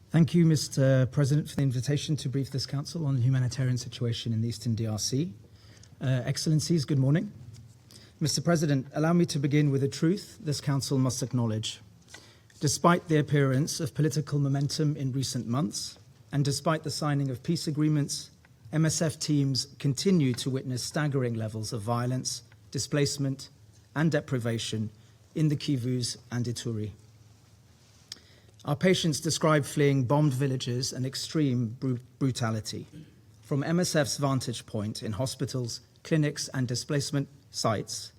Thank you, Mr. President, for the invitation to brief this Council on the humanitarian situation in the Eastern DRC. Excellencies, good morning. Mr. President, allow me to begin with a truth this Council must acknowledge. Despite the appearance of political momentum in recent months, and despite the signing of peace agreements, MSF teams continue to witness staggering levels of violence, displacement, and deprivation in the Kivus and Ituri. Our patients describe fleeing bombed villages and extreme brutality. From MSF's vantage point in hospitals, clinics, and displacement sites,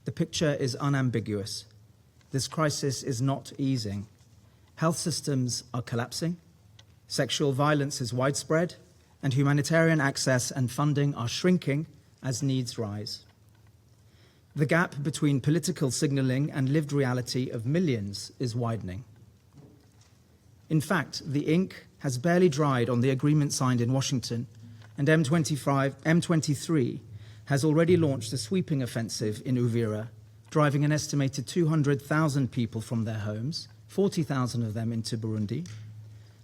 the picture is unambiguous. This crisis is not easing. Health systems are collapsing, sexual violence is widespread, and humanitarian access and funding are shrinking as needs rise. The gap between political signaling and lived reality of millions is widening. In fact, the ink has barely dried on the agreement signed in Washington, and M23 has already launched a sweeping offensive in Uvira, driving an estimated 200,000 people from their homes, 40,000 of them into Burundi.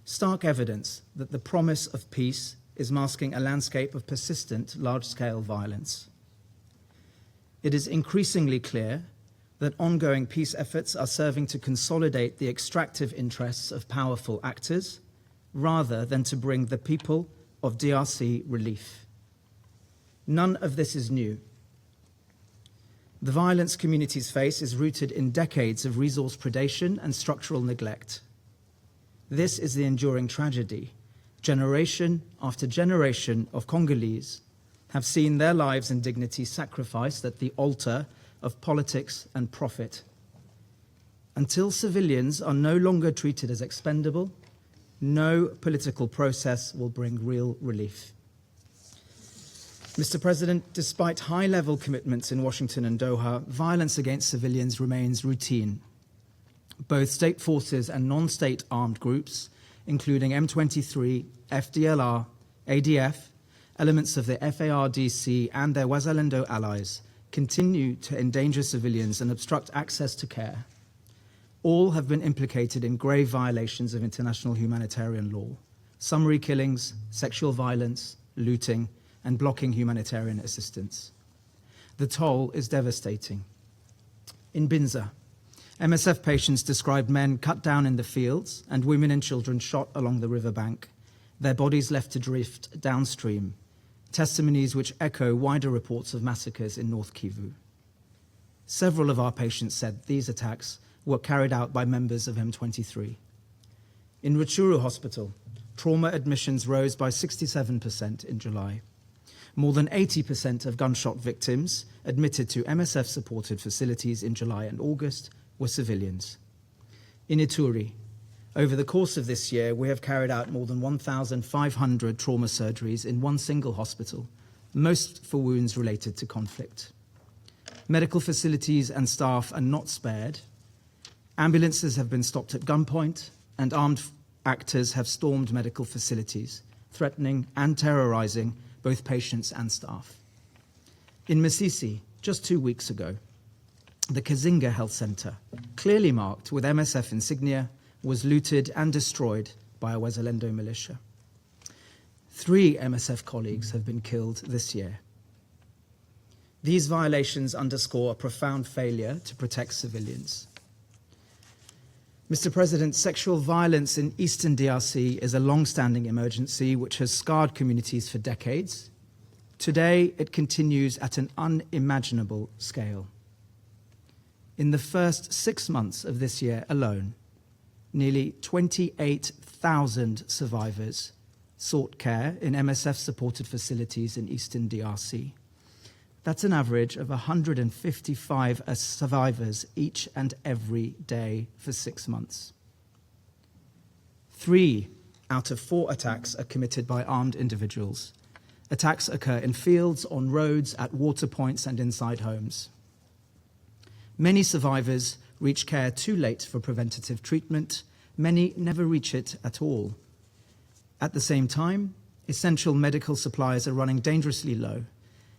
Stark evidence that the promise of peace is masking a landscape of persistent large-scale violence. It is increasingly clear that ongoing peace efforts are serving to consolidate the extractive interests of powerful actors rather than to bring the people of DRC relief. None of this is new. The violence communities face is rooted in decades of resource predation and structural neglect. This is the enduring tragedy. Generation after generation of Congolese have seen their lives and dignity sacrificed at the altar of politics and profit. Until civilians are no longer treated as expendable, no political process will bring real relief. Mr. President, despite high-level commitments in Washington and Doha, violence against civilians remains routine. Both state forces and non-state armed groups, including M23, FDLR, ADF, elements of the FARDC and their Wazalendo allies, continue to endanger civilians and obstruct access to care. All have been implicated in grave violations of international humanitarian law, summary killings, sexual violence, looting, and blocking humanitarian assistance. The toll is devastating. In Binza, MSF patients described men cut down in the fields and women and children shot along the riverbank, their bodies left to drift downstream, testimonies which echo wider reports of massacres in North Kivu. Several of our patients said these attacks were carried out by members of M23. In Rutshuru Hospital, trauma admissions rose by 67% in July. More than 80% of gunshot victims admitted to MSF-supported facilities in July and August were civilians. In Ituri, over the course of this year, we have carried out more than 1,500 trauma surgeries in one single hospital, most for wounds related to conflict. Medical facilities and staff are not spared. Ambulances have been stopped at gunpoint, and armed actors have stormed medical facilities, threatening and terrorizing both patients and staff. In Masisi, just 2 weeks ago, the Kazinga Health Center, clearly marked with MSF insignia, was looted and destroyed by a Wazalendo militia. 3 MSF colleagues have been killed this year. These violations underscore a profound failure to protect civilians. Mr. President, sexual violence in Eastern DRC is a long-standing emergency which has scarred communities for decades. Today, it continues at an unimaginable scale. In the first 6 months of this year alone, nearly 28,000 survivors sought care in MSF-supported facilities in Eastern DRC. That's an average of 155 survivors each and every day for 6 months. 3 out of 4 attacks are committed by armed individuals. Attacks occur in fields, on roads, at water points, and inside homes. Many survivors reach care too late for preventative treatment. Many never reach it at all. At the same time, essential medical supplies are running dangerously low.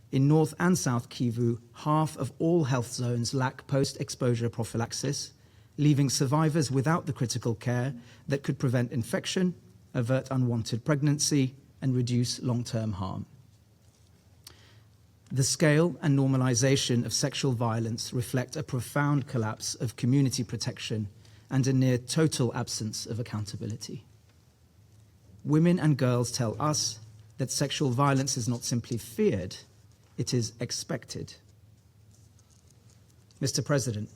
In North and South Kivu, half of all health zones lack post-exposure prophylaxis, leaving survivors without the critical care that could prevent infection, avert unwanted pregnancy, and reduce long-term harm. The scale and normalization of sexual violence reflect a profound collapse of community protection and a near total absence of accountability. Women and girls tell us that sexual violence is not simply feared, it is expected. Mr. President,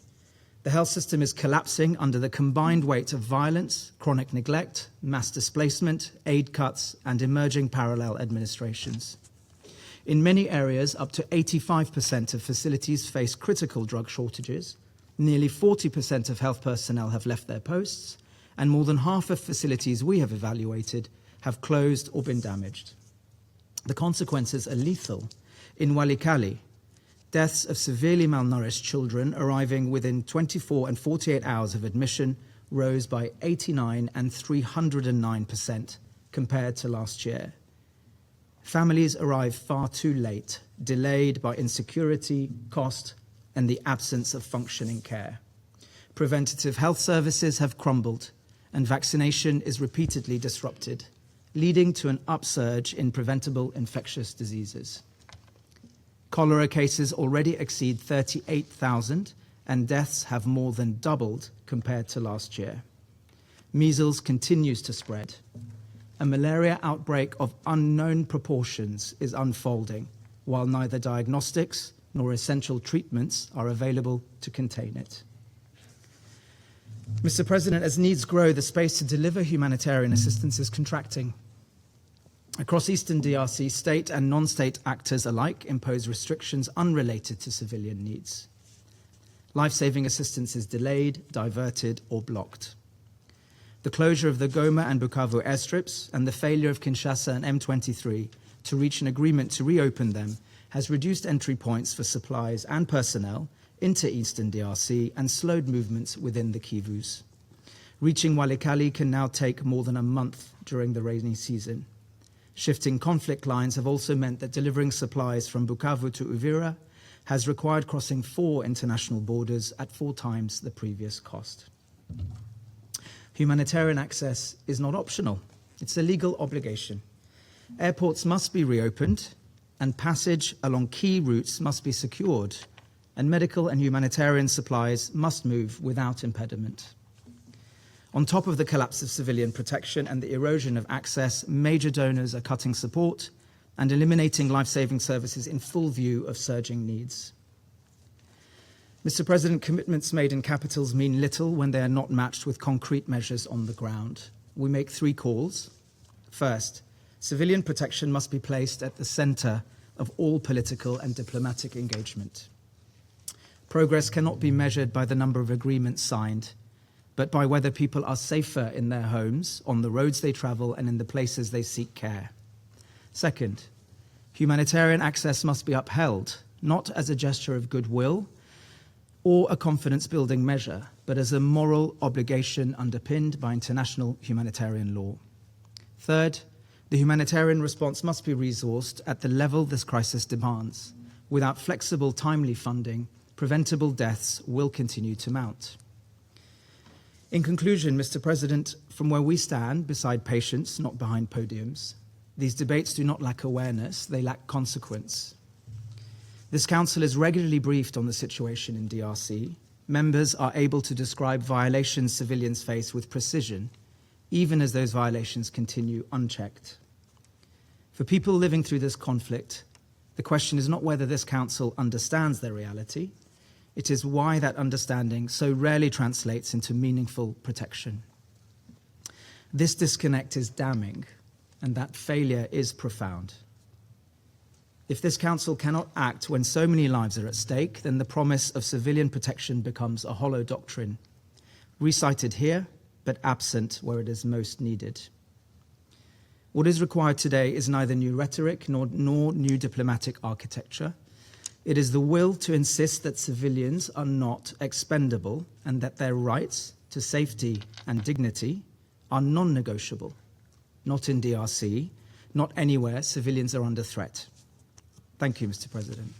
the health system is collapsing under the combined weight of violence, chronic neglect, mass displacement, aid cuts, and emerging parallel administrations. In many areas, up to 85% of facilities face critical drug shortages, nearly 40% of health personnel have left their posts, and more than half of facilities we have evaluated have closed or been damaged. The consequences are lethal. In Walikale, deaths of severely malnourished children arriving within 24 and 48 hours of admission rose by 89% and 309% compared to last year. Families arrive far too late, delayed by insecurity, cost, and the absence of functioning care. Preventative health services have crumbled, and vaccination is repeatedly disrupted, leading to an upsurge in preventable infectious diseases. Cholera cases already exceed 38,000, and deaths have more than doubled compared to last year. Measles continues to spread. A malaria outbreak of unknown proportions is unfolding, while neither diagnostics nor essential treatments are available to contain it. Mr. President, as needs grow, the space to deliver humanitarian assistance is contracting. Across Eastern DRC, state and non-state actors alike impose restrictions unrelated to civilian needs. Life-saving assistance is delayed, diverted, or blocked. The closure of the Goma and Bukavu airstrips and the failure of Kinshasa and M23 to reach an agreement to reopen them has reduced entry points for supplies and personnel into Eastern DRC and slowed movements within the Kivus. Reaching Walikale can now take more than a month during the rainy season. Shifting conflict lines have also meant that delivering supplies from Bukavu to Uvira has required crossing 4 international borders at 4 times the previous cost. Humanitarian access is not optional. It's a legal obligation. Airports must be reopened, and passage along key routes must be secured, and medical and humanitarian supplies must move without impediment. On top of the collapse of civilian protection and the erosion of access, major donors are cutting support and eliminating life-saving services in full view of surging needs. Mr. President, commitments made in capitals mean little when they are not matched with concrete measures on the ground. We make 3 calls. First, civilian protection must be placed at the center of all political and diplomatic engagement. Progress cannot be measured by the number of agreements signed, but by whether people are safer in their homes, on the roads they travel, and in the places they seek care. Second, humanitarian access must be upheld, not as a gesture of goodwill or a confidence-building measure, but as a moral obligation underpinned by international humanitarian law. Third, the humanitarian response must be resourced at the level this crisis demands. Without flexible, timely funding, preventable deaths will continue to mount. In conclusion, Mr. President, from where we stand, beside patients, not behind podiums, these debates do not lack awareness, they lack consequence. This Council is regularly briefed on the situation in DRC. Members are able to describe violations civilians face with precision, even as those violations continue unchecked. For people living through this conflict, the question is not whether this Council understands their reality, it is why that understanding so rarely translates into meaningful protection. This disconnect is damning, and that failure is profound. If this Council cannot act when so many lives are at stake, then the promise of civilian protection becomes a hollow doctrine, recited here, but absent where it is most needed. What is required today is neither new rhetoric nor new diplomatic architecture. It is the will to insist that civilians are not expendable and that their rights to safety and dignity are non-negotiable. Not in DRC, not anywhere civilians are under threat. Thank you, Mr. President.